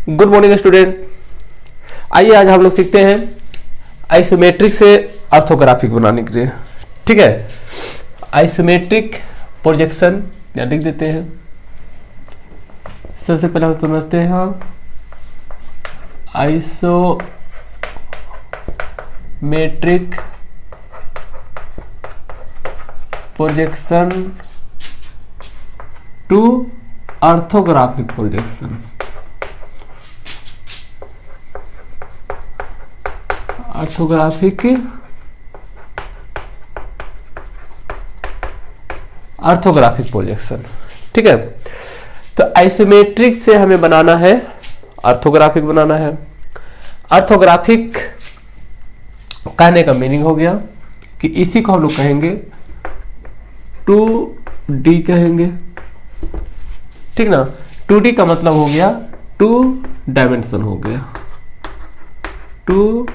Good morning student. आइए आज हम लोग सीखते हैं आइसोमेट्रिक से ऑर्थोग्राफिक बनाने के लिए। ठीक है, आइसोमेट्रिक प्रोजेक्शन या लिख देते हैं। सबसे पहले हम समझते हैं isometric projection to orthographic projection. Orthographic projection. ठीक है, तो आइसोमेट्रिक से हमें बनाना है ऑर्थोग्राफिक बनाना है। ऑर्थोग्राफिक कहने का मीनिंग हो गया कि इसी को हम लोग कहेंगे 2D कहेंगे। ठीक ना, 2D का मतलब हो गया 2 डायमेंशन हो गया, 2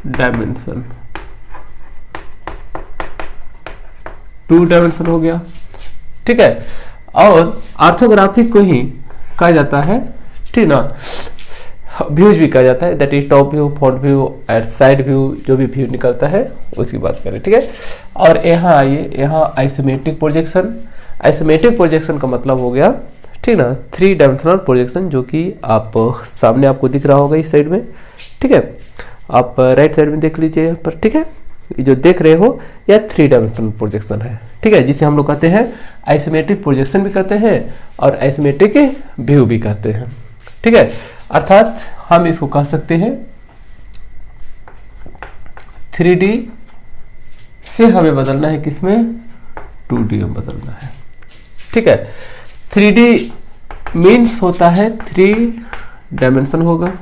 डायमेंशन, 2 डायमेंशन हो गया। ठीक है, और ऑर्थोग्राफिक को ही कहा जाता है, ठीक ना, व्यूज भी कहा जाता है, that is top view, front view and side view, जो भी व्यू निकलता है उसकी बात करें। ठीक है, और यहाँ आइए, यहाँ आइसोमेट्रिक प्रोजेक्शन। आइसोमेट्रिक प्रोजेक्शन का मतलब हो गया, ठीक ना, 3 डायमेंशनल प्रोजेक्शन, जो कि आप सामने आपको दिख रहा होगा इस साइड में। ठीक है, आप राइट साइड में देख लीजिए यहाँ पर। ठीक है, ये जो देख रहे हो यह 3 डायमेंशनल प्रोजेक्शन है। ठीक है, जिसे हम लोग कहते हैं आइसोमेट्रिक प्रोजेक्शन भी कहते हैं और आइसोमेट्रिक व्यू भी कहते हैं। ठीक है, अर्थात हम इसको कह सकते हैं 3D से हमें बदलना है, किसमें 2D में बदलना है। ठीक है, 3D मीन्स होता है 3 डायमेंशन होगा।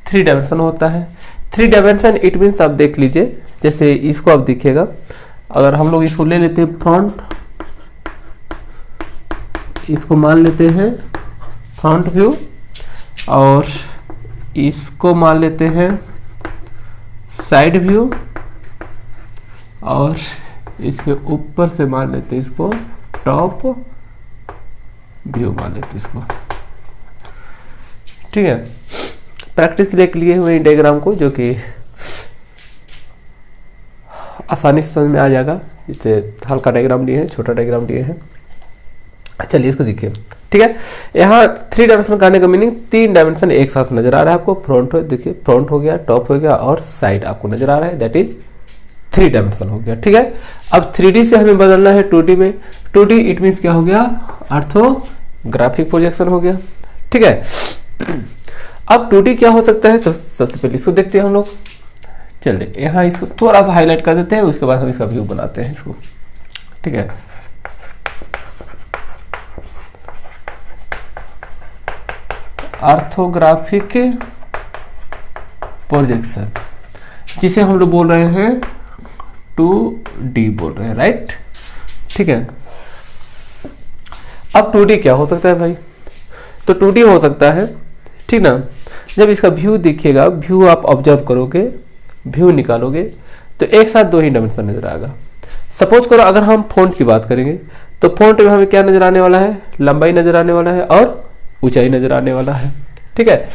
थ्री डायमेंशन होता है। 3 डायमेंशन इट मीन्स आप देख लीजिए, जैसे इसको आप दिखेगा, अगर हम लोग इसको ले लेते हैं फ्रंट, इसको मान लेते हैं फ्रंट व्यू, और इसको मान लेते हैं साइड व्यू, और इसके ऊपर से मान लेते हैं इसको टॉप व्यू मान लेते हैं इसको। ठीक है, प्रैक्टिस के लिए लिए हुए डायग्राम को, जो कि आसानी से समझ में आ जाएगा। इसे हल्का डायग्राम लिए हैं, छोटा डायग्राम लिए हैं। चलिए इसको देखिए। ठीक है, यहाँ 3 डायमेंशन कहने का मीनिंग 3 डायमेंशन एक साथ नजर आ रहा है आपको। फ्रंट देखिए, फ्रंट हो गया, टॉप हो गया और साइड आपको नजर आ रहा है, दैट इज 3 डायमेंशन हो गया। ठीक है, अब 3D से हमें बदलना है 2D में। 2D इट मीन्स क्या हो गया, ऑर्थोग्राफिक प्रोजेक्शन हो गया। ठीक है, अब 2D क्या हो सकता है, सबसे पहले इसको देखते हैं हम लोग। चलिए यहाँ इसको थोड़ा सा हाईलाइट कर देते हैं, उसके बाद हम इसका व्यू बनाते हैं इसको। ठीक है, ऑर्थोग्राफिक प्रोजेक्शन, जिसे हम लोग बोल रहे हैं 2D बोल रहे हैं, राइट। ठीक है, अब 2D क्या हो सकता है भाई, तो 2D हो सकता है, ठीक ना, जब इसका व्यू दिखेगा, व्यू आप ऑब्जर्व करोगे, व्यू निकालोगे, तो एक साथ 2 ही डायमेंशन नजर आएगा। सपोज करो अगर हम फॉन्ट की बात करेंगे, तो फॉन्ट में हमें क्या नजर आने वाला है, लंबाई नजर आने वाला है और ऊंचाई नजर आने वाला है। ठीक है,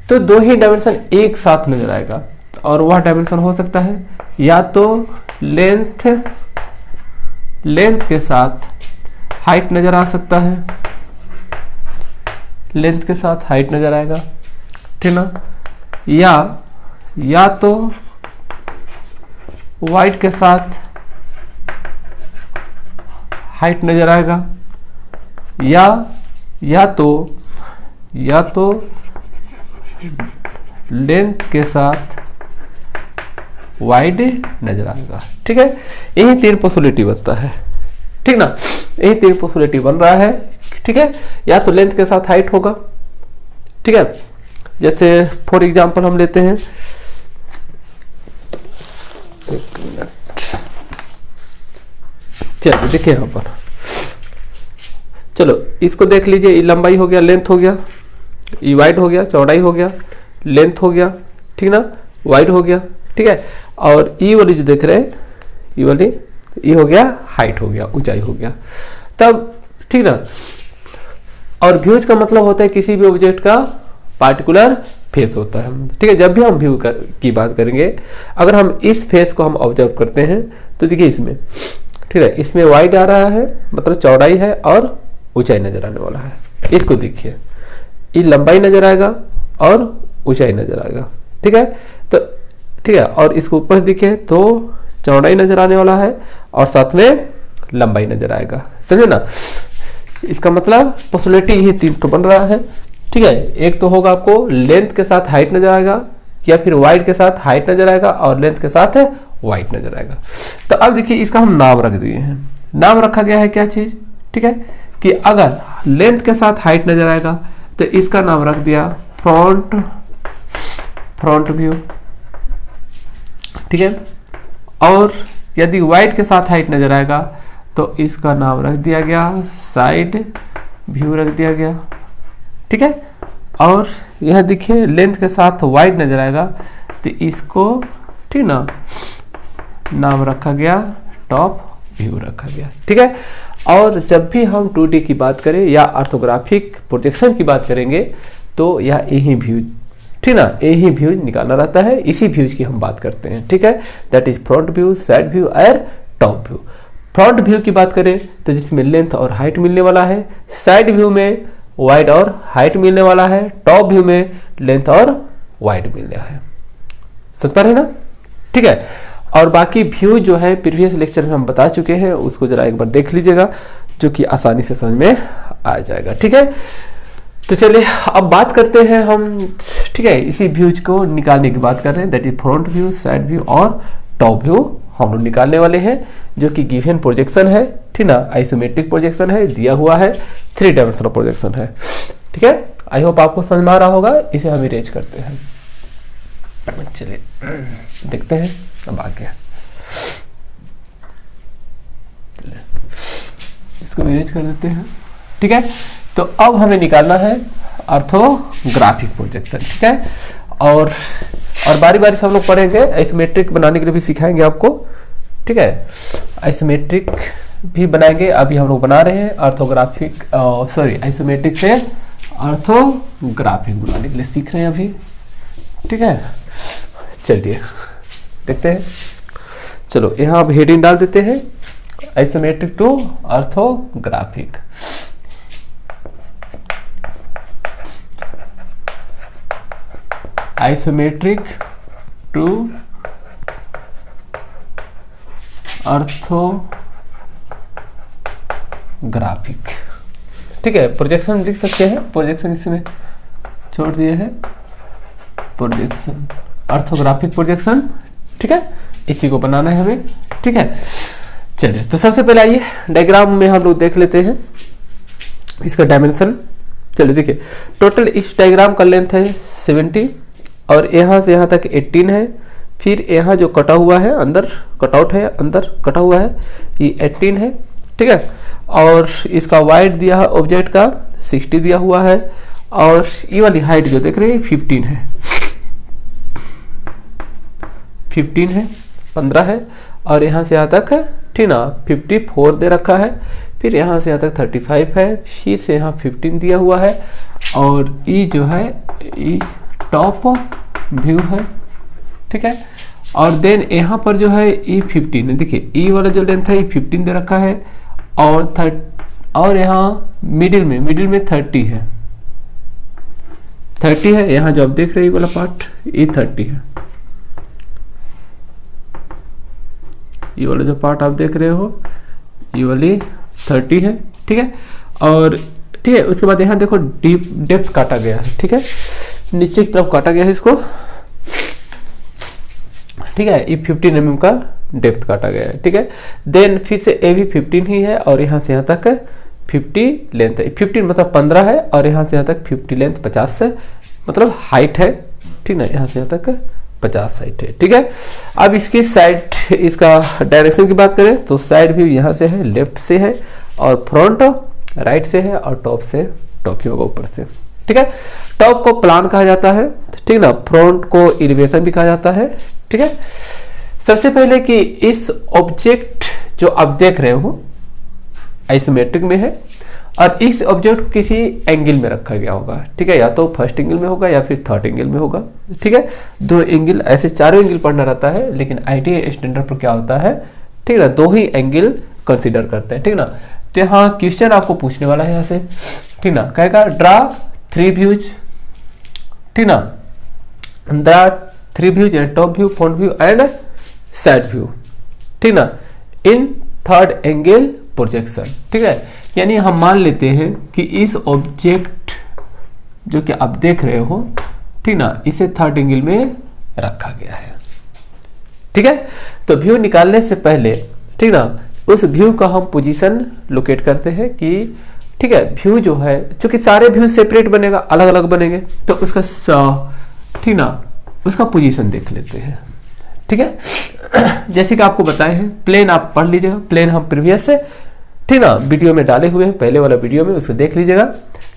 तो 2 ही डायमेंशन एक साथ नजर आएगा, और वह डायमेंशन हो सकता है या तो लेंथ के साथ हाइट नजर आ सकता है, लेंथ के साथ हाइट नजर आएगा, ठीक ना, या तो वाइड के साथ हाइट नजर आएगा, या तो लेंथ के साथ वाइड नजर आएगा। ठीक है, यही 3 पॉसिबिलिटी बनता है। ठीक ना, यही 3 पॉसिबिलिटी बन रहा है। ठीक है, या तो लेंथ के साथ हाइट होगा। ठीक है, जैसे फॉर एग्जांपल हम लेते हैं, एक मिनट, चलिए देखिए यहाँ पर, चलो इसको देख लीजिए, ये लंबाई हो गया, लेंथ हो गया, ये वाइड हो गया, चौड़ाई हो गया, लेंथ हो गया, ठीक ना, वाइड हो गया। ठीक है, और ई वाली जो देख रहे हैं, ये वाली ये हो गया हाइट हो गया, ऊंचाई हो गया। तब ठीक ना, और व्यूज का मतलब होता है किसी भी ऑब्जेक्ट का पार्टिकुलर फेस होता है, ठीक है। जब भी हम व्यू की बात करेंगे, अगर हम इस फेस को हम ऑब्जर्व करते हैं तो देखिए इसमें, ठीक है, इसमें वाइड आ रहा है, मतलब चौड़ाई है और ऊंचाई नजर आने वाला है। इसको देखिए, ये लंबाई नजर आएगा और ऊंचाई नजर आएगा, ठीक है। तो ठीक है, और इसको ऊपर दिखे तो चौड़ाई नजर आने वाला है और साथ में लंबाई नजर आएगा, समझे ना। इसका मतलब पॉसिबिलिटी ये तीन तो बन रहा है, ठीक है। एक तो होगा आपको लेंथ के साथ हाइट नजर आएगा, या फिर वाइड के साथ हाइट नजर आएगा और लेंथ के साथ वाइड नजर आएगा। तो अब देखिए इसका हम नाम रख दिए हैं। नाम रखा गया है क्या चीज, ठीक है, कि अगर लेंथ के साथ हाइट नजर आएगा तो इसका नाम रख दिया फ्रंट व्यू, ठीक है। और यदि वाइड के साथ हाइट नजर आएगा तो इसका नाम रख दिया गया साइड व्यू रख दिया गया, ठीक है। और यह देखिए लेंथ के साथ वाइड नजर आएगा तो इसको, ठीक ना, नाम रखा गया टॉप व्यू रखा गया, ठीक है। और जब भी हम 2D की बात करें या ऑर्थोग्राफिक प्रोजेक्शन की बात करेंगे तो यह यही व्यू, ठीक ना, यही व्यू निकालना रहता है, इसी व्यूज की हम बात करते हैं, ठीक है। That is front view, side view और टॉप व्यू। फ्रंट व्यू की बात करें तो जिसमें लेंथ और हाइट मिलने वाला है, साइड व्यू में वाइड और हाइट मिलने वाला है, टॉप व्यू में लेंथ और वाइड मिलने है, समझ पा रहे हैं ना, ठीक है। और बाकी व्यू जो है प्रीवियस लेक्चर में हम बता चुके हैं, उसको जरा एक बार देख लीजिएगा, जो कि आसानी से समझ में आ जाएगा, ठीक है। तो चलिए अब बात करते हैं हम, ठीक है, इसी व्यूज को निकालने की बात कर रहे हैं, that is front view, side view और टॉप व्यू हम लोग निकालने वाले हैं, जो कि गिवन प्रोजेक्शन है, ठीक ना, आइसोमेट्रिक प्रोजेक्शन है, दिया हुआ है, 3 डायमेंशनल प्रोजेक्शन है, ठीक है। आई होप आपको समझ में आ रहा होगा। इसे हम इरेज करते हैं, चलिए देखते हैं अब आगे। इसको इरेज कर देते हैं, ठीक है। तो अब हमें निकालना है ऑर्थोग्राफिक प्रोजेक्शन, ठीक है। और बारी बारी से हम लोग पढ़ेंगे, आइसोमेट्रिक बनाने के लिए भी सिखाएंगे आपको, ठीक है। आइसोमेट्रिक भी बनाएंगे, अभी हम लोग बना रहे हैं ऑर्थोग्राफिक, आइसोमेट्रिक से ऑर्थोग्राफिक बनाने के लिए सीख रहे हैं अभी, ठीक है। चलिए देखते हैं, चलो यहाँ अब हेडिंग डाल देते हैं, isometric to orthographic. Isometric to orthographic, ठीक है। प्रोजेक्शन लिख सकते हैं, प्रोजेक्शन इसमें छोड़ दिए हैं, प्रोजेक्शन ऑर्थोग्राफिक प्रोजेक्शन, ठीक है। इसी को बनाना है हमें, ठीक है। चलिए तो सबसे पहले आइए डायग्राम में हम लोग देख लेते हैं इसका डायमेंशन। चलिए देखिए, टोटल इस डायग्राम का लेंथ है 70 और यहाँ से यहाँ तक 18 है, फिर यहाँ जो कटा हुआ है अंदर कटआउट है, अंदर कटा हुआ है, ये 18 है, ठीक है। और इसका वाइड दिया है ऑब्जेक्ट का 60 दिया हुआ है, और ये वाली हाइट जो देख रहे हैं 15 है, 15 है, 15 है, और यहाँ से यहाँ तक, ठीक ना, 54 दे रखा है, फिर यहाँ से यहाँ तक 35 है, फिर से यहाँ 15 दिया हुआ है, और ये जो है ये टॉप व्यू है, ठीक है। और देन यहाँ पर जो है ये 15 है, देखिए ये वाला जो लेंथ है ये 15 दे रखा है, और यहाँ मिडिल में 30 है, 30 है, यहाँ जो आप देख रहे हैं ये वाला पार्ट ये 30 है, ये वाला जो पार्ट आप देख रहे हो ये वाली 30 है, ठीक है। और ठीक है, उसके बाद यहाँ देखो डीप डेप्थ काटा गया है, ठीक है, नीचे की तरफ काटा गया है इसको, ठीक है। ये 15 mm का डेप्थ काटा गया है, ठीक है। देन फिर से ए भी 15 ही है, और यहाँ से यहाँ तक 50 लेंथ है, 15 मतलब 15 है, और यहाँ से यहाँ तक 50 लेंथ 50 है, मतलब हाइट है, ठीक ना, यहाँ से यहाँ तक 50 हाइट है, ठीक है। अब इसकी साइड, इसका डायरेक्शन की बात करें तो साइड व्यू यहाँ से है, लेफ्ट से है, और फ्रंट राइट से है, और टॉप व्यू होगा ऊपर से, ठीक है। टॉप को प्लान कहा जाता है, ठीक ना, फ्रंट को एलिवेशन भी कहा जाता है, ठीक है। सबसे पहले कि इस ऑब्जेक्ट जो आप देख रहे हो आइसोमेट्रिक में है, और इस ऑब्जेक्ट को किसी एंगल में रखा गया होगा, ठीक है, या तो फर्स्ट एंगल में होगा या फिर थर्ड एंगल में होगा, ठीक है। दो एंगल, ऐसे चारों एंगल पढ़ना रहता है, लेकिन आईटीआई स्टैंडर्ड पर क्या होता है, ठीक है, दो ही एंगल कंसीडर करते हैं, ठीक ना। तो यहाँ क्वेश्चन आपको पूछने वाला है यहाँ से, ठीक ना, कहेगा ड्रा 3 व्यूज, ठीक ना, draw 3 views and top view, front view and side view, ठीक ना, इन थर्ड एंगल प्रोजेक्शन, ठीक है। यानी हम मान लेते हैं कि इस ऑब्जेक्ट जो कि आप देख रहे हो, ठीक ना, इसे थर्ड एंगल में रखा गया है, ठीक है। तो व्यू निकालने से पहले, ठीक ना, उस व्यू का हम पोजीशन लोकेट करते हैं कि, ठीक है, व्यू जो है, चूंकि सारे व्यू सेपरेट बनेगा, अलग अलग बनेंगे, तो उसका ठीक ना, उसका पोजीशन देख लेते हैं, ठीक है। जैसे कि आपको बताए हैं, प्लेन आप पढ़ लीजिएगा, प्लेन हम प्रीवियस से, ठीक ना, वीडियो में डाले हुए हैं, पहले वाला वीडियो में, उसको देख लीजिएगा,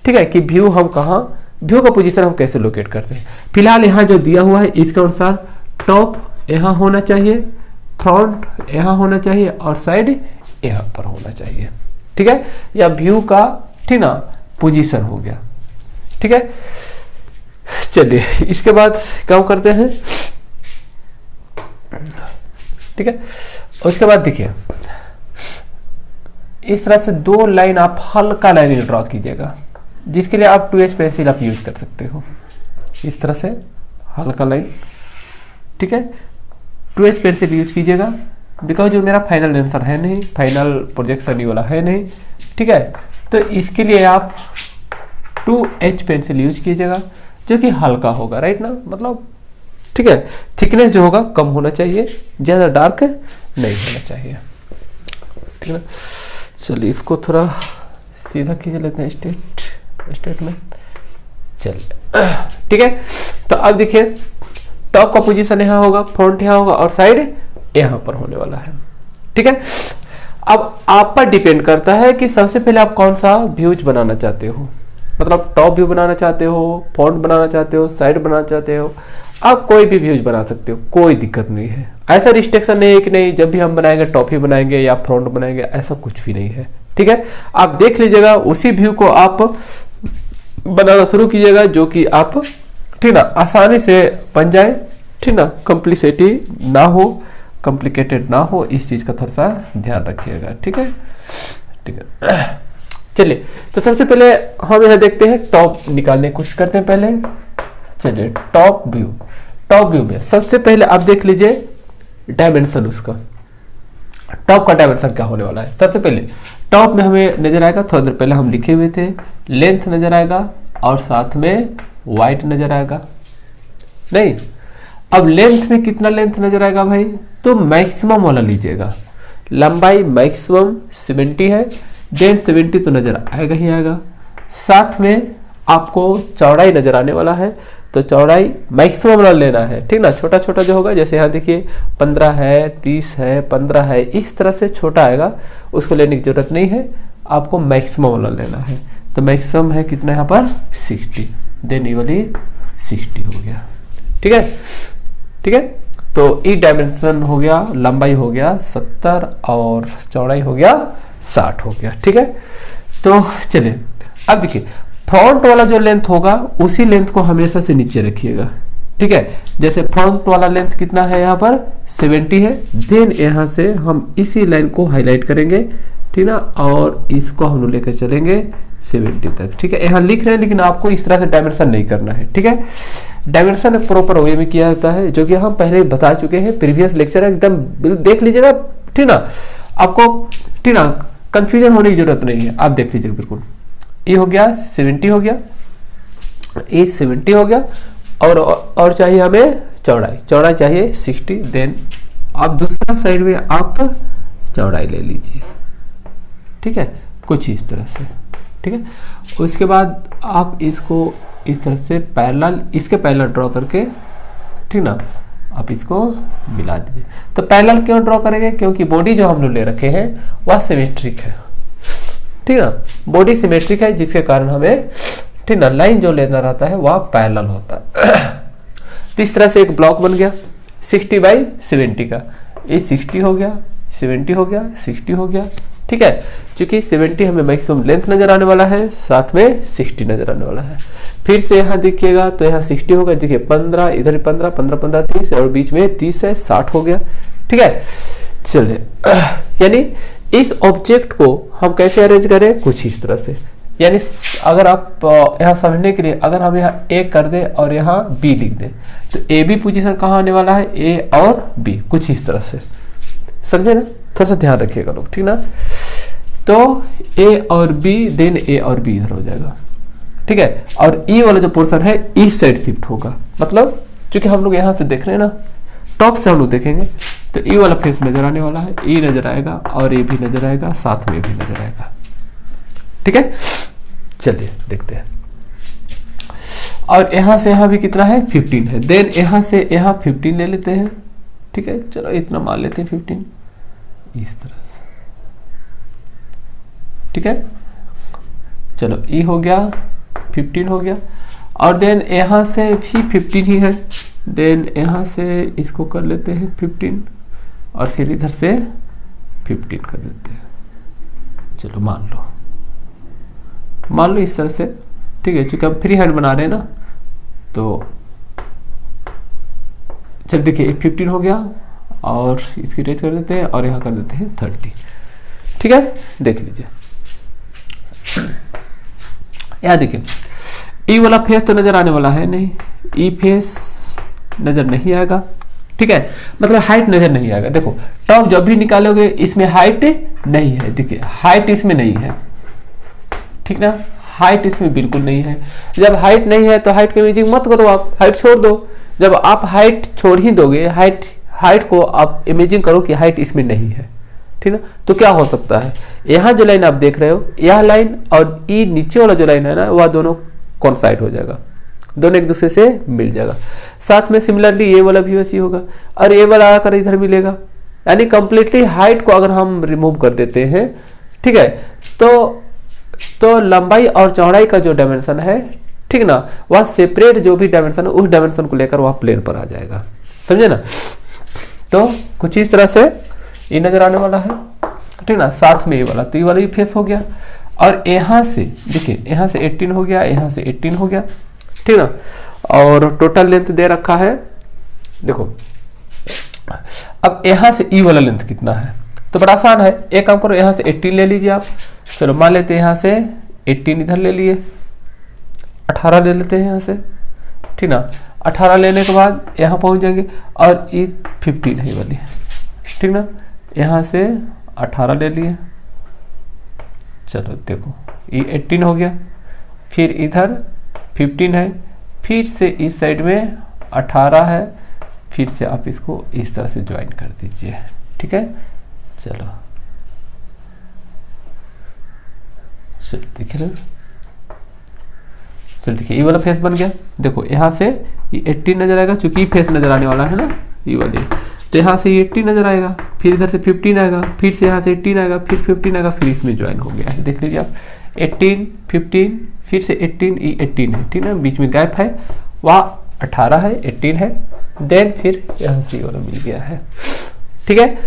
ठीक है, कि व्यू हम कहाँ, व्यू का पोजीशन हम कैसे लोकेट करते हैं। फिलहाल यहाँ जो दिया हुआ है इसके अनुसार टॉप यहाँ होना चाहिए, फ्रंट यहाँ होना चाहिए और साइड यहाँ पर होना चाहिए, ठीक है, या व्यू का, ठीक ना, पोजीशन हो गया, ठीक है। चलिए इसके बाद क्या करते हैं, ठीक है। उसके बाद देखिए इस तरह से 2 लाइन आप हल्का लाइन ड्रॉ कीजिएगा, जिसके लिए आप 2H पेंसिल आप यूज कर सकते हो, इस तरह से हल्का लाइन, ठीक है, 2H पेंसिल यूज कीजिएगा, बिकॉज जो मेरा फाइनल आंसर है नहीं, फाइनल प्रोजेक्शन ये वाला है नहीं, ठीक है। तो इसके लिए आप 2H पेंसिल यूज कीजिएगा, जो कि हल्का होगा, राइट ना, मतलब, ठीक है, थिकनेस जो होगा कम होना चाहिए, ज़्यादा डार्क नहीं होना चाहिए, ठीक है। चलिए इसको थोड़ा सीधा खींच लेते हैं, स्ट्रेट में, चलिए, ठीक है। तो अब देखिए टॉप का पोजीशन यहाँ होगा, फ्रंट यहाँ होगा और साइड यहाँ पर होने वाला है, ठीक है। अब आप पर डिपेंड करता है कि सबसे पहले आप कौन सा व्यूज बनाना चाहते हो, मतलब टॉप व्यू बनाना चाहते हो, फ्रंट बनाना चाहते हो, साइड बनाना चाहते हो, आप कोई भी व्यूज बना सकते हो, कोई दिक्कत नहीं है। ऐसा रिस्ट्रिक्शन नहीं है कि नहीं जब भी हम बनाएंगे टॉप ही बनाएंगे या फ्रंट बनाएंगे, ऐसा कुछ भी नहीं है, ठीक है। आप देख लीजिएगा, उसी व्यू को आप बनाना शुरू कीजिएगा जो कि आप, ठीक ना, आसानी से बन जाए, ठीक ना, कॉम्प्लिसिटी ना हो, कॉम्प्लिकेटेड ना हो, इस चीज का थोड़ा सा ध्यान रखिएगा, ठीक है, ठीक है। चलिए तो सबसे पहले हम यह देखते हैं, टॉप निकालने की कोशिश करते हैं पहले। चलिए टॉप व्यू में सबसे पहले आप देख लीजिए डायमेंशन, उसका टॉप का डायमेंशन क्या होने वाला है। सबसे पहले टॉप में हमें नजर आएगा, थोड़ी देर पहले हम लिखे हुए थे, लेंथ नजर आएगा और साथ में वाइट नजर आएगा, नहीं, अब लेंथ में कितना लेंथ नजर आएगा भाई, तो मैक्सिमम वाला लीजिएगा, लंबाई मैक्सिमम 70 है, देन 70 तो नजर आएगा ही आएगा, साथ में आपको चौड़ाई नजर आने वाला है, तो चौड़ाई मैक्सिमम वाला लेना है, ठीक ना, छोटा छोटा जो होगा, जैसे यहाँ देखिए 15 है, 30 है, 15 है, इस तरह से छोटा आएगा, उसको लेने की जरूरत नहीं है, आपको मैक्सिमम वाला लेना है। तो मैक्सिमम है कितना यहाँ पर 60, देन ये वाली 60 हो गया, ठीक है, ठीक है। तो ई डायमेंशन हो गया, लंबाई हो गया 70 और चौड़ाई हो गया 60 हो गया, ठीक है। तो चलिए अब देखिए फ्रंट वाला जो लेंथ होगा उसी लेंथ को हमेशा से नीचे रखिएगा, ठीक है। जैसे फ्रंट वाला लेंथ कितना है यहाँ पर 70 है, देन यहाँ से हम इसी लाइन को हाईलाइट करेंगे, ठीक ना, और इसको हम लेकर चलेंगे 70 तक, ठीक है। यहाँ लिख रहे हैं लेकिन आपको इस तरह से डायमेंशन नहीं करना है, ठीक है। डायमेंशन एक प्रॉपर वे में किया जाता है, जो कि हम पहले बता चुके हैं, प्रीवियस लेक्चर एकदम देख लीजिएगा, ठीक ना, आपको, ठीक ना, कंफ्यूजन होने की जरूरत नहीं है, आप देख लीजिएगा बिल्कुल। ये हो गया 70 हो गया, ये 70 हो गया, और चाहिए हमें चौड़ाई चाहिए 60, देन आप दूसरा साइड में आप चौड़ाई ले लीजिए, ठीक है, कुछ इस तरह से, ठीक है। उसके बाद आप इसको इस तरह से पैरेलल, इसके पैरेलल ड्रॉ करके, ठीक ना, आप इसको मिला दीजिए। तो पैरेलल क्यों ड्रॉ करेंगे, क्योंकि बॉडी जो हम लोग ले रखे हैं वह सिमेट्रिक है, ठीक ना, बॉडी सिमेट्रिक है, जिसके कारण हमें, ठीक ना, लाइन जो लेना रहता है वह पैरेलल होता है। तो इस तरह से एक ब्लॉक बन गया 60 बाई 70 का, ये 60 हो गया, 70 हो गया, 60 हो गया, ठीक है। क्योंकि 70 हमें मैक्सिमम लेंथ नजर आने वाला है, साथ में 60 नजर आने वाला है। फिर से यहाँ देखिएगा तो यहाँ 60 होगा, देखिए 15, इधर 15, 15, 15, 30 और बीच में 30 है, 60 हो गया, ठीक है। चलिए, यानी इस ऑब्जेक्ट को हम कैसे अरेंज करें, कुछ इस तरह से। यानी अगर आप यहाँ समझने के लिए अगर हम यहाँ ए कर दें और यहाँ बी लिख दें तो ए बी पोजीशन कहाँ आने वाला है, ए और बी, कुछ इस तरह से, समझे ना। थोड़ा सा ध्यान रखिएगा लोग, ठीक ना। तो ए और बी, देन ए और बी इधर हो जाएगा, ठीक है। और ई वाला जो पोर्शन है इस साइड शिफ्ट होगा, मतलब क्योंकि हम लोग यहाँ से देख रहे हैं ना, टॉप से हम लोग देखेंगे तो ई वाला फेस नजर आने वाला है, ई नजर आएगा और ए भी नजर आएगा, साथ में भी नजर आएगा, ठीक है। चलिए देखते हैं। और यहां से यहां भी कितना है, 15 है। देन यहां से यहां 15 ले लेते हैं, ठीक है। चलो इतना मान लेते हैं 15, इस तरह से, ठीक है। चलो ई हो गया, 15 हो गया। और देन यहां से भी 15 ही है, देन यहां से इसको कर लेते हैं 15 और फिर इधर से 15 कर देते हैं। चलो मान लो इस तरह से, ठीक है। क्योंकि हम फ्री हैंड बना रहे हैं ना, तो चल देखिए 15 हो गया और इसकी रेंज कर देते हैं और यहाँ कर देते हैं 30, ठीक है। देख लीजिए यहाँ देखिए, ई वाला फेस तो नजर आने वाला है नहीं, ई फेस नजर नहीं आएगा, ठीक है। मतलब हाइट नजर नहीं आएगा। देखो टॉप जब भी निकालोगे इसमें हाइट नहीं है, देखिए हाइट इसमें नहीं है, ठीक ना। हाइट इसमें बिल्कुल नहीं है। जब हाइट नहीं है तो हाइट की इमेजिंग मत करो, आप हाइट छोड़ दो। जब आप हाइट छोड़ ही दोगे, हाइट को आप इमेजिंग करो कि हाइट इसमें नहीं है, ठीक ना। तो क्या हो सकता है, यहाँ जो लाइन आप देख रहे हो, यह लाइन और ई नीचे वाला जो लाइन है ना, वह दोनों कॉन्साइड हो जाएगा, दोनों एक दूसरे से मिल जाएगा। साथ में सिमिलरली ये वाला भी वैसी होगा और ये वाला आकर इधर मिलेगा। यानी कंप्लीटली हाइट को अगर हम रिमूव कर देते हैं, ठीक है, तो लंबाई और चौड़ाई का जो डायमेंशन है, ठीक ना, वह सेपरेट जो भी डायमेंशन है उस डायमेंशन को लेकर वह प्लेन पर आ जाएगा, समझे ना। तो कुछ इस तरह से ये नजर आने वाला है, ठीक ना। साथ में ये वाला, तो ये वाला भी फेस हो गया। और यहाँ से देखिए, यहाँ से 18 हो गया, यहाँ से 18 हो गया, ठीक ना। और टोटल लेंथ दे रखा है, देखो अब यहाँ से ई वाला लेंथ कितना है, तो बड़ा आसान है। एक काम करो, यहाँ से 18 ले लीजिए आप। चलो मान लेते हैं यहाँ से 18 इधर ले लिए, 18 ले लेते हैं यहाँ से, ठीक ना। 18 लेने के बाद यहाँ पहुंच जाएंगे और ये 15 है वाली, ठीक ना। यहाँ से 18 ले लिए, चलो देखो ये 18 हो गया, फिर इधर 15 है, फिर से इस साइड में 18 है, फिर से आप इसको इस तरह से ज्वाइन कर दीजिए, ठीक है। चलो देखिए ना, चल देखिए ये वाला फेस बन गया। देखो यहाँ से ये 18 नजर आएगा, चूंकि फेस नजर आने वाला है ना ये वाली, तो यहाँ से ये 18 नजर आएगा, फिर इधर से 15 आएगा, फिर से यहाँ से 18 आएगा, फिर 15 आएगा, फिर इसमें ज्वाइन हो गया है। देख लीजिए आप, 18, 15, फिर से 18, ये 18 है, ठीक ना, बीच में गैप है, वहाँ 18 है, 18 है, देन फिर यहाँ से ये वाला मिल गया है, ठीक है।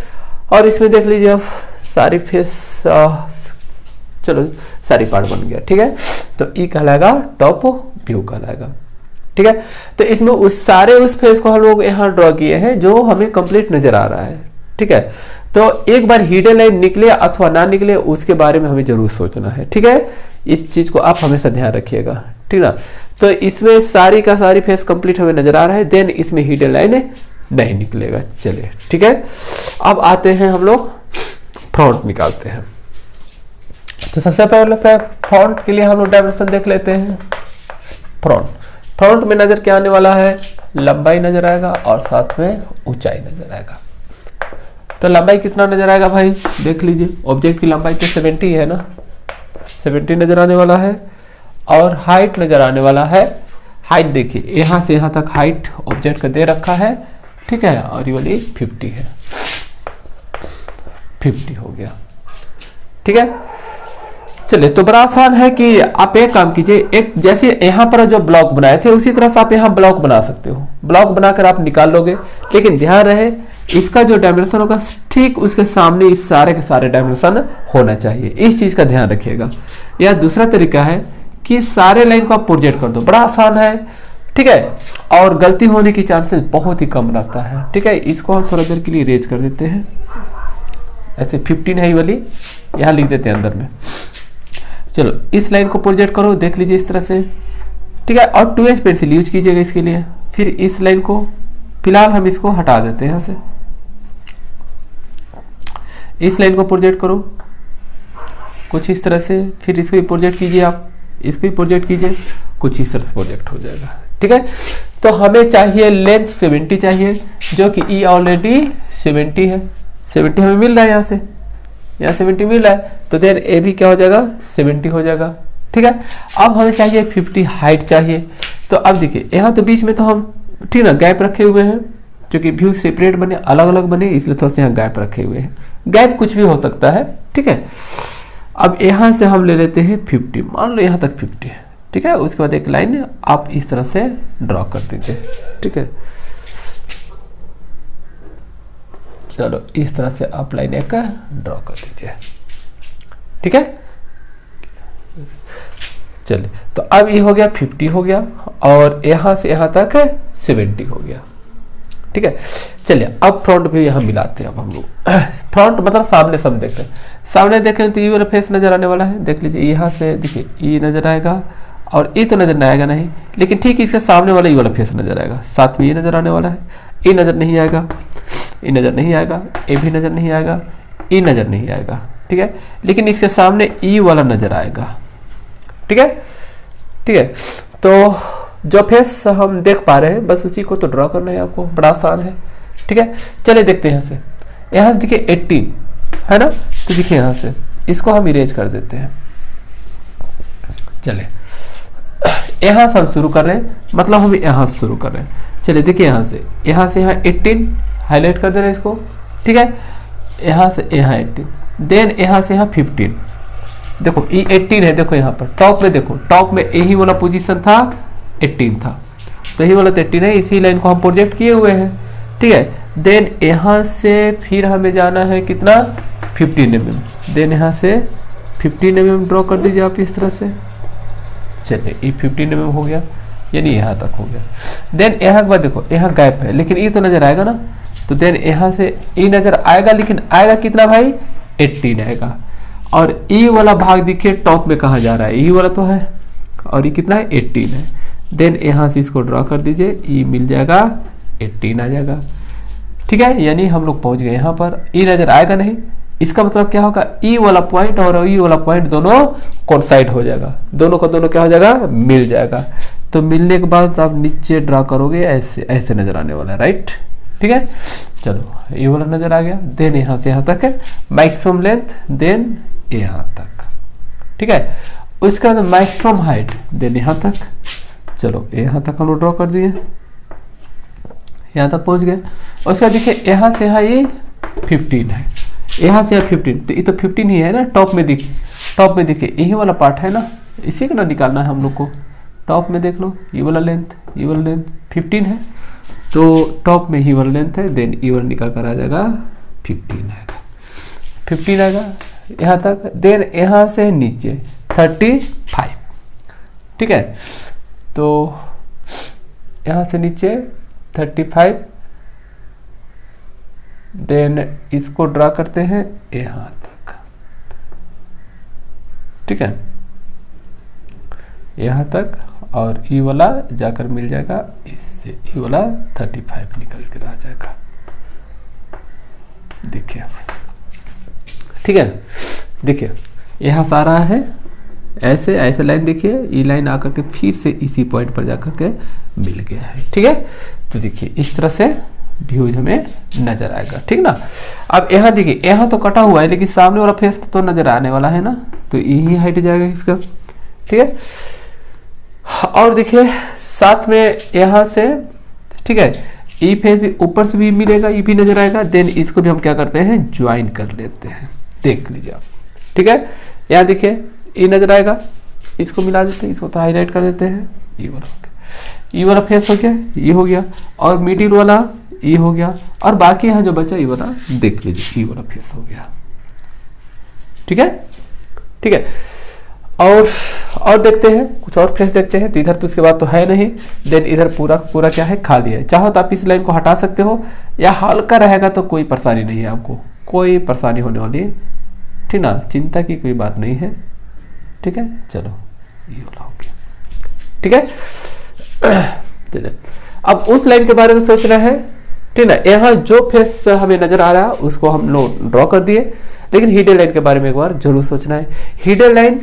और इसमें देख लीजिए आप सारी फेस, चलो सारी पार्ट बन गया, ठीक है। तो ई कहलाएगा टॉप व्यू कहलाएगा, ठीक है। तो इसमें उस फेस को हम लोग यहाँ ड्रॉ किए हैं जो हमें कंप्लीट नजर आ रहा है, ठीक है। तो एक बार हिडन लाइन निकले अथवा ना निकले उसके बारे में हमें जरूर सोचना है, ठीक है। इस चीज को आप हमेशा ध्यान रखिएगा, ठीक ना। तो इसमें सारी का सारी फेस कंप्लीट हमें नजर आ रहा है, देन इसमें हिडन लाइन नहीं निकलेगा। चलिए ठीक है, अब आते हैं हम लोग फ्रंट निकालते हैं। तो सबसे पहले फ्रंट के लिए हम लोग डायमेंशन देख लेते हैं। फ्रंट में नजर क्या आने वाला है, लंबाई नजर आएगा और साथ में ऊंचाई नजर आएगा। तो लंबाई कितना नजर आएगा भाई, देख लीजिए, ऑब्जेक्ट की लंबाई तो 70 है ना, 70 नजर आने वाला है। और हाइट नजर आने वाला है, हाइट देखिए यहां से यहां तक हाइट ऑब्जेक्ट का दे रखा है, ठीक है। और ये वाली 50 है, 50 हो गया, ठीक है। चलिए, तो बड़ा आसान है कि आप एक काम कीजिए, एक जैसे यहाँ पर जो ब्लॉक बनाए थे उसी तरह से आप यहाँ ब्लॉक बना सकते हो। ब्लॉक बनाकर आप निकाल लोगे, लेकिन ध्यान रहे इसका जो डायमेंशन होगा ठीक उसके सामने इस सारे के सारे डायमेंशन होना चाहिए, इस चीज का ध्यान रखिएगा। या दूसरा तरीका है कि सारे लाइन को आप प्रोजेक्ट कर दो, बड़ा आसान है, ठीक है, और गलती होने की चांसेस बहुत ही कम रहता है, ठीक है। इसको हम थोड़ा देर के लिए रेज कर देते हैं, ऐसे 15 है ये वाली, यहाँ लिख देते हैं अंदर में। चलो इस लाइन को प्रोजेक्ट करो, देख लीजिए इस तरह से, ठीक है, और 2H पेंसिल यूज कीजिएगा इसके लिए। फिर इस लाइन को फिलहाल हम इसको हटा देते हैं यहाँ से, इस लाइन को प्रोजेक्ट करो कुछ इस तरह से, फिर इसको भी प्रोजेक्ट कीजिए, आप इसको भी प्रोजेक्ट कीजिए, कुछ इस तरह से प्रोजेक्ट हो जाएगा, ठीक है। तो हमें चाहिए लेंथ 70 चाहिए, जो कि ई ऑलरेडी 70 है, 70 हमें मिल रहा है, यहाँ 70 मिल रहा है, तो देन ए भी क्या हो जाएगा 70 हो जाएगा, ठीक है। अब हमें चाहिए 50 हाइट चाहिए। तो अब देखिए यहाँ तो बीच में तो हम ठीक ना गैप रखे हुए हैं, जो कि व्यू सेपरेट बने, अलग अलग बने, इसलिए थोड़ा सा यहाँ गैप रखे हुए हैं। गैप कुछ भी हो सकता है, ठीक है। अब यहाँ से हम ले लेते हैं 50, मान लो यहाँ तक 50 है, ठीक है। उसके बाद एक लाइन आप इस तरह से ड्रॉ कर दीजिए, ठीक है। चलो इस तरह से आप लाइन एक ड्रॉ कर दीजिए, ठीक है। चलिए तो अब ये हो गया 50 हो गया, और यहाँ से यहाँ तक 70 हो गया, ठीक है। चलिए अब फ्रंट व्यू यहाँ मिलाते हैं। अब हम लोग फ्रंट मतलब सामने से हम देखते हैं, सामने देखें तो ये वाला फेस नजर आने वाला है, देख लीजिए यहाँ से देखिए ये नजर आएगा, और ये तो नजर नहीं आएगा नहीं, लेकिन ठीक इसके सामने वाला ये वाला फेस नजर आएगा, साथ में ये नजर आने वाला है, ये नजर नहीं आएगा, ये नजर नहीं आएगा, ये भी नजर नहीं आएगा, ये नजर नहीं आएगा, ठीक है। लेकिन इसके सामने ई वाला नजर आएगा, ठीक है, ठीक है। तो जो फेस हम देख पा रहे हैं बस उसी को तो ड्रॉ करना है आपको, बड़ा आसान है, ठीक है। चलिए देखते हैं यहाँ से देखिए 18 है ना, तो देखिए यहाँ से इसको हम इरेज कर देते हैं। चलिए यहाँ से हम शुरू कर रहे हैं, मतलब हम यहाँ से शुरू कर रहे हैं। चलिए देखिए यहाँ से यहाँ 18 हाईलाइट कर देना इसको, ठीक है। यहाँ से यहाँ 18, देन यहाँ से यहाँ 15, देखो ये 18 है, देखो यहाँ पर टॉप में देखो, टॉप में यही वाला पोजीशन था 18 था, तो यही वाला 18 है, इसी लाइन को हम प्रोजेक्ट किए हुए हैं, ठीक है। देन यहाँ से फिर हमें जाना है कितना 15 mm, देन यहाँ से 15 mm ड्रॉ कर दीजिए आप इस तरह से। चलिए ये 15 mm हो गया, यानी यहाँ तक हो गया। देन यहाँ के बाद देखो यहाँ गैप है, लेकिन ये तो नजर आएगा ना, तो देन यहाँ से ये नजर आएगा, लेकिन आएगा कितना भाई 18 आएगा, और ई वाला भाग देखिए टॉप में कहा जा रहा है, ई वाला तो है, और ये कितना है 18 है। देन यहाँ से इसको ड्रॉ कर दीजिए, ई मिल जाएगा 18 आ जाएगा, ठीक है। यानी हम लोग पहुंच गए यहाँ पर, ई नजर आएगा नहीं, इसका मतलब क्या होगा ई वाला पॉइंट और ई वाला पॉइंट दोनों कोइंसाइड हो जाएगा, दोनों का दोनों क्या हो जाएगा मिल जाएगा। तो मिलने के बाद आप नीचे ड्रॉ करोगे, ऐसे ऐसे नजर आने वाला है, राइट, ठीक है। चलो ये वाला नजर आ गया, देन यहाँ से यहाँ तक है मैक्सिमम लेंथ, देन यहाँ तक, ठीक है। उसके बाद मैक्सिमम हाइट, देन यहाँ तक, चलो यहाँ तक हम लोग ड्रॉ कर दिए, यहाँ तक पहुंच गए। उसके बाद देखिए यहाँ से यहाँ ये 15 है, यहाँ से यहाँ 15, तो ये तो 15 ही है ना, टॉप में देखिए, टॉप में देखिए यही वाला पार्ट है ना, इसी का ना निकालना है हम लोग को। टॉप में देख लो ये वाला लेंथ, ये वाला लेंथ 15 है, तो टॉप में ही वाला लेंथ है, देन ये वाला निकाल कर आ जाएगा 15 आएगा, 15 आएगा यहाँ तक। देन यहाँ से नीचे 35, ठीक है। तो यहाँ से नीचे 35, देन इसको ड्रा करते हैं यहाँ तक, ठीक है, यहाँ तक, और ई वाला जाकर मिल जाएगा इससे, ई वाला 35 निकल कर आ जाएगा, देखिए, ठीक है। देखिए यहाँ सारा है, ऐसे ऐसे लाइन देखिए, ये लाइन आकर के फिर से इसी पॉइंट पर जाकर के मिल गया है, ठीक है। तो देखिए इस तरह से व्यूज हमें नजर आएगा, ठीक ना। अब यहाँ देखिए यहाँ तो कटा हुआ है, लेकिन सामने वाला फेस तो नजर आने वाला है ना, तो यही हाइट जाएगा इसका, ठीक है। और देखिए साथ में यहाँ से, ठीक है, ई फेस भी ऊपर से भी मिलेगा, ये भी नजर आएगा। देन इसको भी हम क्या करते हैं ज्वाइन कर लेते हैं, देख लीजिए आप, ठीक है। यहाँ देखिए ये नजर आएगा, इसको मिला देते हैं, इसको तो हाईलाइट कर देते हैं, ये वाला हो गया, ये वाला फेस हो गया, ये हो गया, और मिडिल वाला ई हो गया, और बाकी यहाँ जो बचा ई वाला देख लीजिए, ई वाला फेस हो गया। ठीक है, ठीक है। और देखते हैं, कुछ और फेस देखते हैं। तो इधर तो उसके बाद तो है नहीं, देन इधर पूरा पूरा क्या है, खाली है। चाहो तो आप इस लाइन को हटा सकते हो, या हल्का रहेगा तो कोई परेशानी नहीं है, आपको कोई परेशानी होने वाली है, ठीक ना, चिंता की कोई बात नहीं है। ठीक है, चलो ये वाला हो गया। ठीक है, चलिए अब उस लाइन के बारे में सोचना है, ठीक ना। यहाँ जो फेस हमें नजर आ रहा है उसको हम लोग ड्रॉ कर दिए, लेकिन हिडन लाइन के बारे में एक बार जरूर सोचना है। हिडन लाइन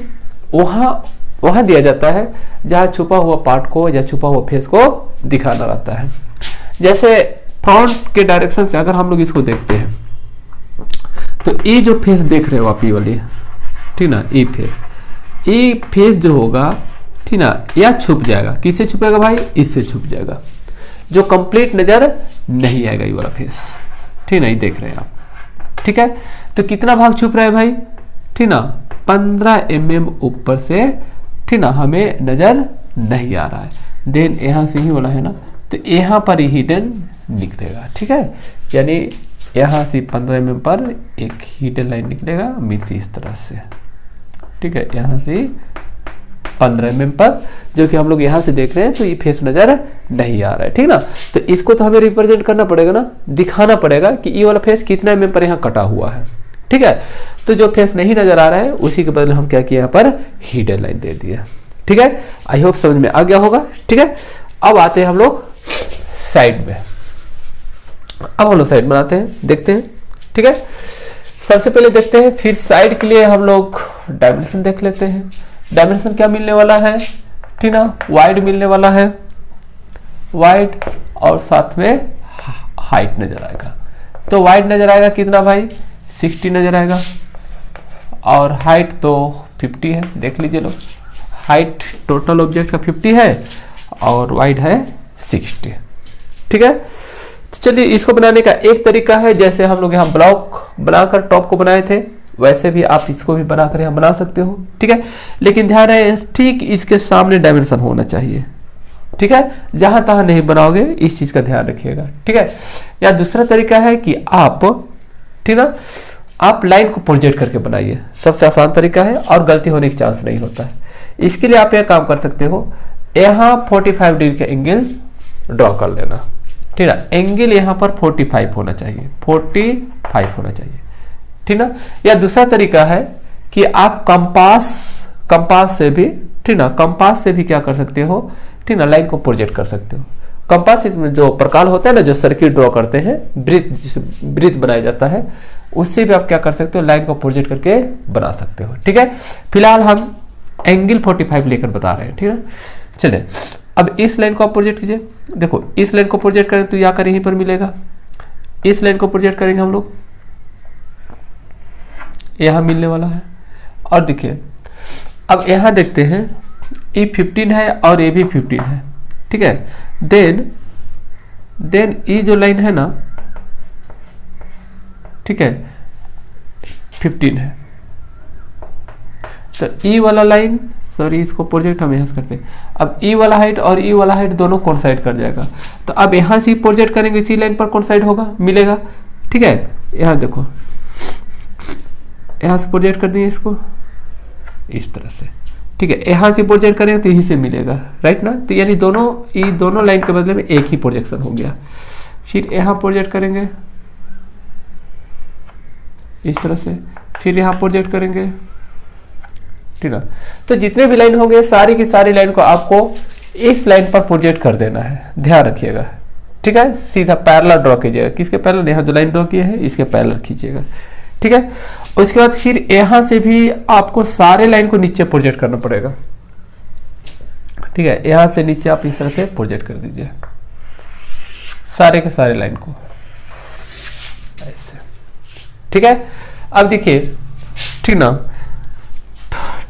वहां दिया जाता है जहां छुपा हुआ पार्ट को या छुपा हुआ फेस को दिखाना रहता है। जैसे फ्रंट के डायरेक्शन से अगर हम लोग इसको देखते हैं, तो ये जो फेस देख रहे हो आप, ये वाली, ठीक ना, ये फेस जो होगा, ठीक ना, यह छुप जाएगा। किससे छुपेगा भाई, इससे छुप जाएगा, जो कंप्लीट नजर नहीं आएगा ये वाला फेस, ठीक ना, ये देख रहे हैं आप। ठीक है, तो कितना भाग छुप रहा है भाई, ठीक ना, 15 mm ऊपर से, ठीक ना, हमें नजर नहीं आ रहा है। देन यहां से ही वाला है ना, तो यहां पर ही हिडन निकलेगा। ठीक है, यानी यहां से 15 mm पर एक हिडन लाइन निकलेगा, मीन्स इस तरह से। ठीक है, यहां से 15 mm पर, जो कि हम लोग यहां से देख रहे हैं, तो ये फेस नजर नहीं आ रहा है। ठीक ना, तो इसको तो हमें रिप्रेजेंट करना पड़ेगा ना, दिखाना पड़ेगा कि ये वाला फेस कितना mm पर यहाँ कटा हुआ है। ठीक है, तो जो फेस नहीं नजर आ रहा है उसी के बदले हम क्या किए, यहाँ पर हिडन लाइन दे दिया। ठीक है, आई होप समझ में आ गया होगा। ठीक है, अब आते हैं हम लोग साइड में। अब हम लोग साइड बनाते हैं, देखते हैं। ठीक है, सबसे पहले देखते हैं, फिर साइड के लिए हम लोग डायमेंशन देख लेते हैं। डायमेंशन क्या मिलने वाला है, ठीक ना, वाइड मिलने वाला है, वाइड, और साथ में हाइट नजर आएगा। तो वाइड नजर आएगा कितना भाई, 60 नजर आएगा, और हाइट तो 50 है, देख लीजिए लोग, हाइट टोटल ऑब्जेक्ट का 50 है और वाइड है 60। ठीक है, तो चलिए इसको बनाने का एक तरीका है, जैसे हम लोग यहाँ ब्लॉक बनाकर टॉप को बनाए थे, वैसे भी आप इसको भी बनाकर यहाँ बना सकते हो। ठीक है, लेकिन ध्यान है, ठीक इसके सामने डायमेंशन होना चाहिए। ठीक है, जहां तहां नहीं बनाओगे, इस चीज का ध्यान रखिएगा। ठीक है, या दूसरा तरीका है कि आप, ठीक ना, आप लाइन को प्रोजेक्ट करके बनाइए, सबसे आसान तरीका है और गलती होने की चांस नहीं होता है। इसके लिए आप यह काम कर सकते हो, यहाँ 45 डिग्री का एंगल ड्रॉ कर लेना। ठीक है, एंगल यहाँ पर 45 होना चाहिए, 45 होना चाहिए। ठीक ना, या दूसरा तरीका है कि आप कंपास से भी, ठीक ना, कंपास से भी क्या कर सकते हो, ठीक ना, लाइन को प्रोजेक्ट कर सकते हो। कंपास में जो प्रकार होता है ना, जो सर्किल ड्रॉ करते हैं, वृत्त बनाया जाता है, उससे भी आप क्या कर सकते हो, लाइन को प्रोजेक्ट करके बना सकते हो। ठीक है, फिलहाल हम एंगल 45 लेकर बता रहे हैं। ठीक है, चलिए अब इस लाइन को आप प्रोजेक्ट कीजिए। देखो इस लाइन को प्रोजेक्ट करें तो यहाँ कर यहीं पर मिलेगा, इस लाइन को प्रोजेक्ट करेंगे हम लोग, यहां मिलने वाला है। और देखिए अब यहां देखते हैं, ये 15 है और ये भी 15 है। ठीक है, देन ये जो लाइन है ना, ठीक है, 15 है, तो ई वाला लाइन, सॉरी इसको प्रोजेक्ट हम यहां से करते हैं। अब ई वाला हाइट और ई वाला हाइट दोनों कोइंसाइड कर जाएगा, तो अब यहां से प्रोजेक्ट करेंगे, इसी लाइन पर कोइंसाइड होगा, मिलेगा। ठीक है, यहां देखो, यहां से प्रोजेक्ट कर दिए इसको इस तरह से। ठीक है, यहां से प्रोजेक्ट करेंगे तो यहीं से मिलेगा, राइट ना, तो यानी दोनों लाइन के बदले में एक ही प्रोजेक्शन हो गया। फिर यहां प्रोजेक्ट करेंगे इस तरह से, फिर यहां प्रोजेक्ट करेंगे। ठीक है, तो जितने भी लाइन होंगे सारी की सारी लाइन को आपको इस लाइन पर प्रोजेक्ट कर देना है, ध्यान रखिएगा। ठीक है, सीधा पैरेलल ड्रॉ कीजिएगा, किसके पैरेलल, यहाँ जो लाइन ड्रॉ किए हैं इसके पैरेलल खींचिएगा। ठीक है, उसके बाद फिर यहां से भी आपको सारे लाइन को नीचे प्रोजेक्ट करना पड़ेगा। ठीक है, यहां से नीचे आप इस तरह से प्रोजेक्ट कर दीजिए सारे के सारे लाइन को ऐसे। ठीक है, अब देखिए, ठीक ना,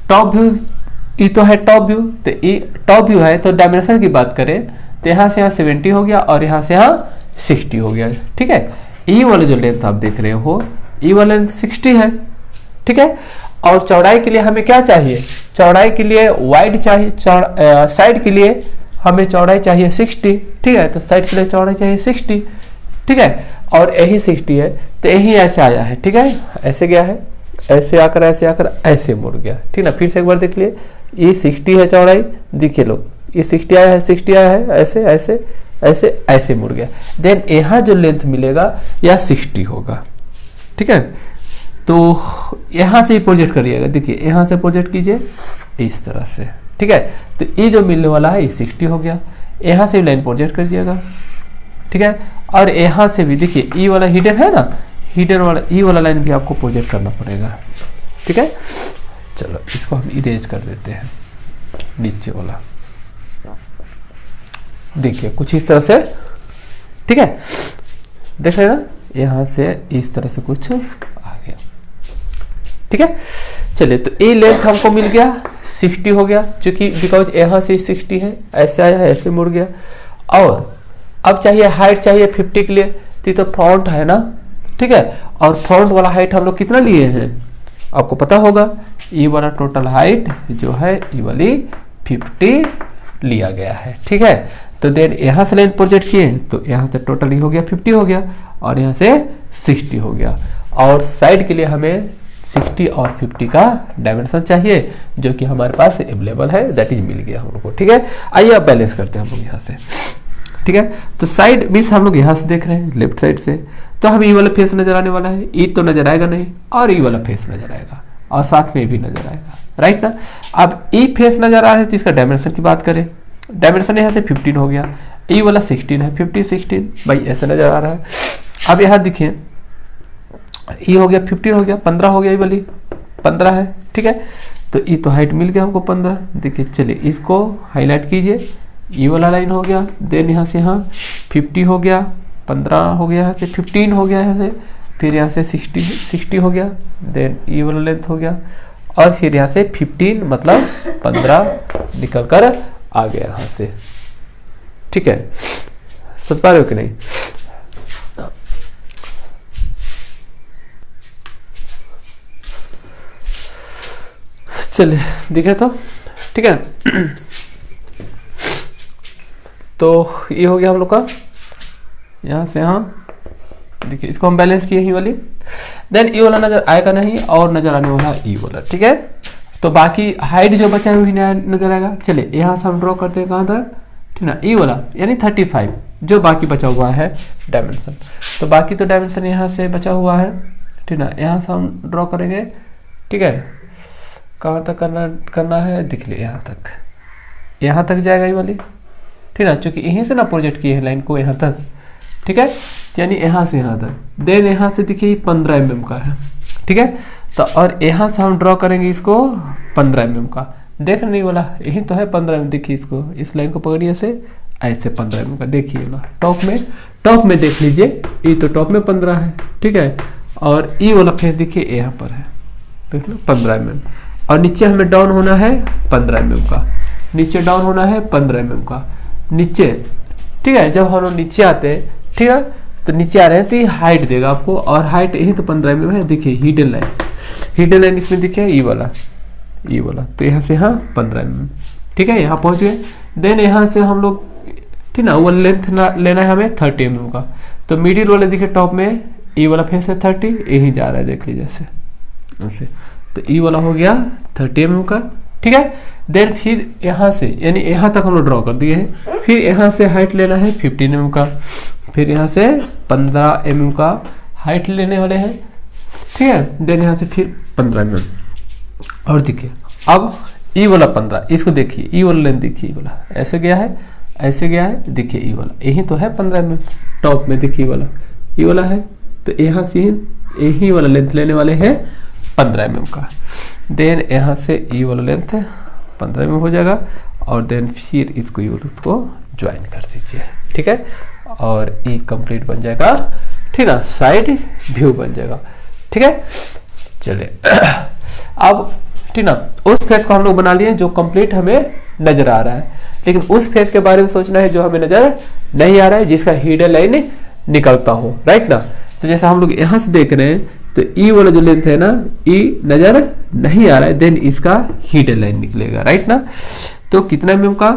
टॉप व्यू, ये तो है टॉप व्यू, तो ये टॉप व्यू है, तो डायमेंशन की बात करें तो यहां से यहाँ 70 हो गया और यहां से यहाँ 60 हो गया। ठीक है, ये वाले जो लेंथ आप देख रहे हो, ये वाला 60 है। ठीक है, और चौड़ाई के लिए हमें क्या चाहिए, चौड़ाई के लिए वाइड चाहिए, साइड के लिए हमें चौड़ाई चाहिए 60। ठीक है, तो साइड के लिए चौड़ाई चाहिए 60। ठीक है, और यही 60 है, तो यही ऐसे आया है, ठीक है, ऐसे गया है, ऐसे आकर ऐसे मुड़ गया, ठीक ना। फिर से एक बार देख लिए, ये 60 है चौड़ाई, देखिए लोग, ये 60 आया है, 60 आया है, ऐसे ऐसे ऐसे ऐसे मुड़ गया। देन यहाँ जो लेंथ मिलेगा यह 60 होगा, ठीक है। तो यहाँ से प्रोजेक्ट करिएगा, देखिए यहाँ से प्रोजेक्ट कीजिए इस तरह से, ठीक है। तो ये जो मिलने वाला है ये 60 हो गया। यहाँ से भी लाइन प्रोजेक्ट करिएगा, ठीक है। और यहाँ से भी देखिए ई वाला हिडन है ना, हिडन वाला ई वाला लाइन भी आपको प्रोजेक्ट करना पड़ेगा, ठीक है। चलो इसको हम इरेज कर देते हैं, नीचे वाला देखिए कुछ इस तरह से, ठीक है, देख रहे ना, यहाँ से इस तरह से कुछ आ गया, ठीक है। चलिए, तो ये लेंथ हमको मिल गया, 60 हो गया, क्योंकि बिकॉज यहाँ से 60 है, ऐसे आया है, ऐसे मुड़ गया। और अब चाहिए हाइट चाहिए 50 के लिए, तो फ्रंट है ना, ठीक है। और फ्रंट वाला हाइट हम लोग कितना लिए हैं आपको पता होगा, ये वाला टोटल हाइट जो है ये वाली 50 लिया गया है, ठीक है। तो देन यहाँ से लाइन प्रोजेक्ट किए, तो यहाँ से टोटल हो गया 50 हो गया, और यहाँ से 60 हो गया। और साइड के लिए हमें 60 और 50 का डायमेंशन चाहिए, जो कि हमारे पास अवेलेबल है, दैट इज मिल गया हम लोग को, ठीक है। आइए अब बैलेंस करते हैं हम लोग यहाँ से, ठीक है। तो साइड मीन्स हम लोग यहाँ से देख रहे हैं लेफ्ट साइड से, तो हमें ये वाला फेस नजर आने वाला है, ई तो नजर आएगा नहीं, और ये वाला फेस नजर आएगा, और साथ में भी नजर आएगा, राइट ना। अब ई फेस नजर आ रहा है, तो इसका डायमेंशन की बात करें, डायमेंशन यहाँ से 15 हो गया, ई वाला 16 है, 15 16 भाई ऐसे नजर आ रहा है। अब यहाँ देखिए ई हो गया 15 हो गया, 15 हो गया, ये वाली 15 है, ठीक है। तो ई तो हाइट मिल गया हमको 15, देखिए। चलिए इसको हाईलाइट कीजिए, ये वाला लाइन हो गया, देन यहाँ से यहाँ 50 हो गया, 15 हो गया, यहाँ से 15 हो गया, यहाँ से फिर यहाँ से 60 हो गया, देन ये वाला लेंथ हो गया, और फिर यहाँ से 15 मतलब 15 निकल कर आ गया यहाँ से, ठीक है। समझ पा रहे हो कि नहीं? चलिए दिखे तो, ठीक है। तो ये हो गया हम लोग का, यहाँ से हम देखिए इसको हम बैलेंस किए ही वाली, देन ई वाला नजर आएगा नहीं, और नजर आने वाला ई वाला, ठीक है। तो बाकी हाइट जो बचा है वही नजर आएगा। चलिए यहाँ से हम ड्रॉ करते हैं कहाँ तक, ठीक ना, ई वाला यानी 35 जो बाकी बचा हुआ है डायमेंशन। तो बाकी तो डायमेंशन यहाँ से बचा हुआ है, ठीक ना, यहाँ से हम ड्रॉ करेंगे, ठीक है। कहाँ तक करना है देख लिए, यहाँ तक जाएगा ये वाली, ठीक है, क्योंकि यहीं से ना प्रोजेक्ट किए हैं लाइन को यहाँ तक, ठीक है, यानी यहाँ से यहाँ तक। देन यहाँ से देखिए 15 mm का है, ठीक है। तो और यहाँ से हम ड्रॉ करेंगे इसको 15 mm का, देख नहीं वाला यही तो है 15 mm, देखिए इसको, इस लाइन को पकड़िए से ऐसे 15 mm का, देखिए वाला टॉप में देख लीजिए, ये तो टॉप में 15 है, ठीक है। और ये वाला फेस देखिए यहाँ पर है, देख लो 15 mm, और नीचे हमें डाउन होना है 15 mm का, नीचे डाउन होना है 15 mm का नीचे, ठीक है। जब हम लोग नीचे आते हैं, ठीक है, तो नीचे आ रहे हैं तो ये हाइट देगा आपको, और हाइट यही तो 15 mm है, देखिए हिडन लाइन इसमें दिखे ये वाला, तो यहाँ से यहाँ 15 mm, ठीक है, यहाँ पहुंच गए। देन यहाँ से हम लोग, ठीक ना, वो लेंथ लेना है हमें 30 mm का, तो मिडिल वाले दिखे टॉप में ये वाला फेस है 30, यही जा रहा है, देख लीजिए ऐसे, तो ई वाला हो गया 30 mm का, ठीक है। देन फिर यहाँ से यानी यहाँ तक हम लोग ड्रॉ कर दिए हैं, फिर यहाँ से हाइट लेना है 15 mm का, फिर यहाँ से 15 mm का हाइट लेने वाले हैं, ठीक है। देन यहाँ से फिर 15 mm, और देखिए अब ई वाला 15, इसको देखिए ई वाला लेंथ देखिए, ई वाला ऐसे गया है, देखिए ई वाला यही तो है 15 mm टॉप में, देखिए ई वाला है, तो यहाँ से यही वाला लेंथ लेने वाले हैं 15 mm का। देन यहाँ से ई वाला लेंथ 15 mm हो जाएगा, और देन फिर इसको को ज्वाइन कर दीजिए, ठीक है, और ई कंप्लीट बन जाएगा, ठीक ना, साइड व्यू बन जाएगा, ठीक है। चलिए अब ठीक ना, उस फेस को हम लोग बना लिए जो कंप्लीट हमें नजर आ रहा है, लेकिन उस फेस के बारे में सोचना है जो हमें नजर नहीं आ रहा है, जिसका हिडन लाइन निकलता हो, राइट ना। तो जैसा हम लोग यहाँ से देख रहे हैं, तो ई वाला जो लेंथ है ना, ई नजर नहीं आ रहा है, देन इसका हिडन लाइन निकलेगा, राइट ना। तो कितना mm का,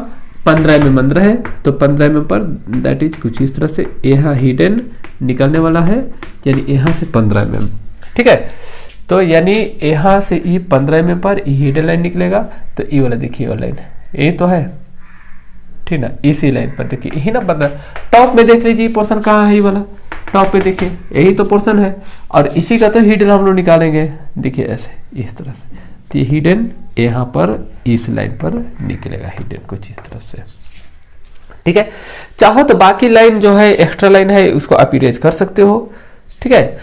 15 mm अंदर है, तो 15 mm पर दैट इज कुछ इस तरह से यहाँ हिडन निकलने वाला है, यानी यहाँ से 15 mm, ठीक है। तो यानी यहाँ से ई 15 mm पर हिडन लाइन निकलेगा, तो ई वाला देखिए वाला लाइन ये तो है, ठीक ना, इसी लाइन पर देखिए यही ना 15। टॉप में देख लीजिए पोर्शन कहाँ है, ये वाला टॉप पे देखिए यही तो पोर्शन है, और इसी का तो हिडन हम लोग निकालेंगे, देखिए ऐसे इस तरह से। तो ये हिडन यहाँ पर इस लाइन पर निकलेगा, हिडन कुछ इस तरह से, ठीक है। चाहो तो बाकी लाइन जो है एक्स्ट्रा लाइन है उसको आप इरेज कर सकते हो, ठीक है,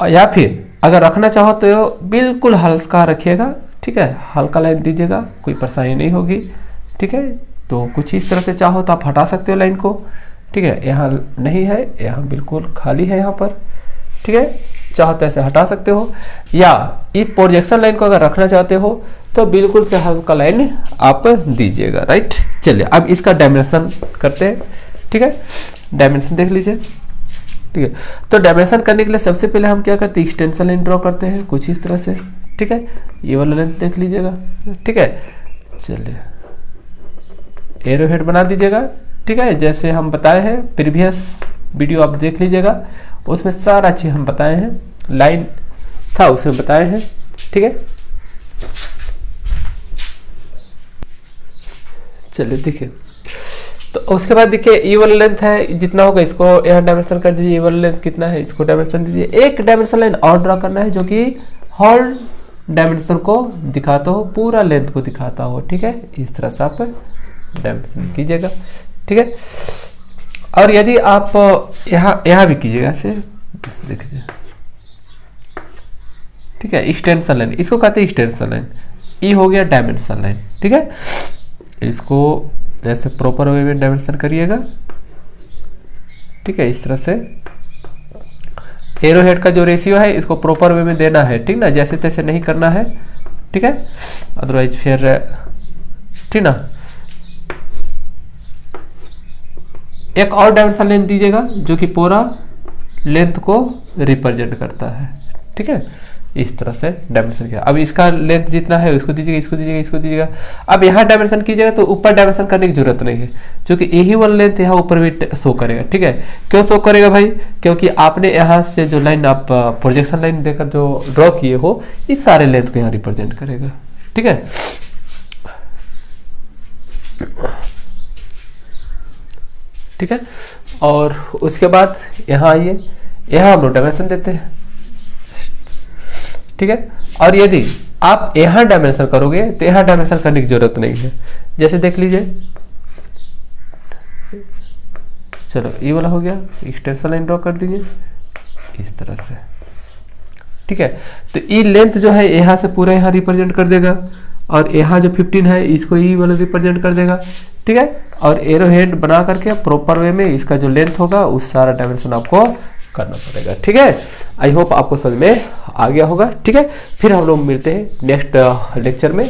या फिर अगर रखना चाहो तो बिल्कुल हल्का रखिएगा, ठीक है, हल्का लाइन दीजिएगा, कोई परेशानी नहीं होगी, ठीक है। तो कुछ इस तरह से चाहो तो आप हटा सकते हो लाइन को, ठीक है, यहाँ नहीं है, यहाँ बिल्कुल खाली है यहाँ पर, ठीक है, चाहो तो ऐसे हटा सकते हो, या ये प्रोजेक्शन लाइन को अगर रखना चाहते हो तो बिल्कुल से हल्का लाइन आप दीजिएगा, राइट। चलिए अब इसका डायमेंशन करते हैं, ठीक है, डायमेंशन देख लीजिए, ठीक है। तो डायमेंशन करने के लिए सबसे पहले हम क्या करते हैं, एक्सटेंशन लाइन ड्रॉ करते हैं कुछ इस तरह से, ठीक है, ये वाला लाइन देख लीजिएगा, ठीक है। चलिए एरो हेड बना दीजिएगा, ठीक है, जैसे हम बताए हैं प्रीवियस वीडियो आप देख लीजिएगा, उसमें सारा चीज हम बताए हैं, लाइन था उसमें बताए हैं, ठीक है। चलिए देखिए, तो उसके बाद देखिए ये वाला लेंथ है जितना होगा इसको यहाँ डायमेंशन कर दीजिए, ये वाला लेंथ कितना है इसको डायमेंशन दीजिए। एक डायमेंशन लाइन और ड्रॉ करना है जो कि होल डायमेंशन को दिखाता हो, पूरा लेंथ को दिखाता हो, ठीक है, इस तरह से आप डायमेंशन कीजिएगा, ठीक है। और यदि आप यहाँ भी कीजिएगा ऐसे देखिए, ठीक है, एक्सटेंशन लाइन इसको कहते हैं, एक्सटेंशन लाइन, ये हो गया डायमेंशन लाइन, ठीक है। इसको जैसे प्रॉपर वे में डायमेंशन करिएगा, ठीक है, इस तरह से एरो हेड का जो रेशियो है इसको प्रॉपर वे में देना है, ठीक ना, जैसे तैसे नहीं करना है, ठीक है, अदरवाइज फिर ठीक ना। एक और डायमेंशन लेंथ दीजिएगा जो कि पूरा लेंथ को रिप्रेजेंट करता है, ठीक है, इस तरह से डायमेंशन किया। अब इसका लेंथ जितना है उसको दीजिएगा, इसको दीजिएगा, इसको दीजिएगा। अब यहाँ डायमेंशन कीजिएगा तो ऊपर डायमेंशन करने की जरूरत नहीं है, क्योंकि यही वाला लेंथ यहाँ ऊपर भी शो करेगा, ठीक है। क्यों शो करेगा भाई, क्योंकि आपने यहाँ से जो लाइन आप प्रोजेक्शन लाइन देकर जो ड्रॉ किए हो इस सारे लेंथ को यहाँ रिप्रेजेंट करेगा, ठीक है। ठीक है, और उसके बाद यहाँ आइए, यहाँ हम लोग डायमेंशन देते हैं, ठीक है। और यदि आप यहाँ डायमेंशन करोगे तो यहाँ डायमेंशन करने की जरूरत नहीं है, जैसे देख लीजिए, चलो ये वाला हो गया, एक्सटेंशन लाइन ड्रॉ कर दीजिए इस तरह से, ठीक है। तो ये लेंथ जो है यहाँ से पूरा यहाँ रिप्रेजेंट कर देगा, और यहाँ जो 15 है इसको ये वाला रिप्रेजेंट कर देगा, ठीक है। और एरो हेड बना करके प्रॉपर वे में इसका जो लेंथ होगा उस सारा डायमेंशन आपको करना पड़ेगा, ठीक है। आई होप आपको समझ में आ गया होगा, ठीक है। फिर हम लोग मिलते हैं नेक्स्ट लेक्चर में।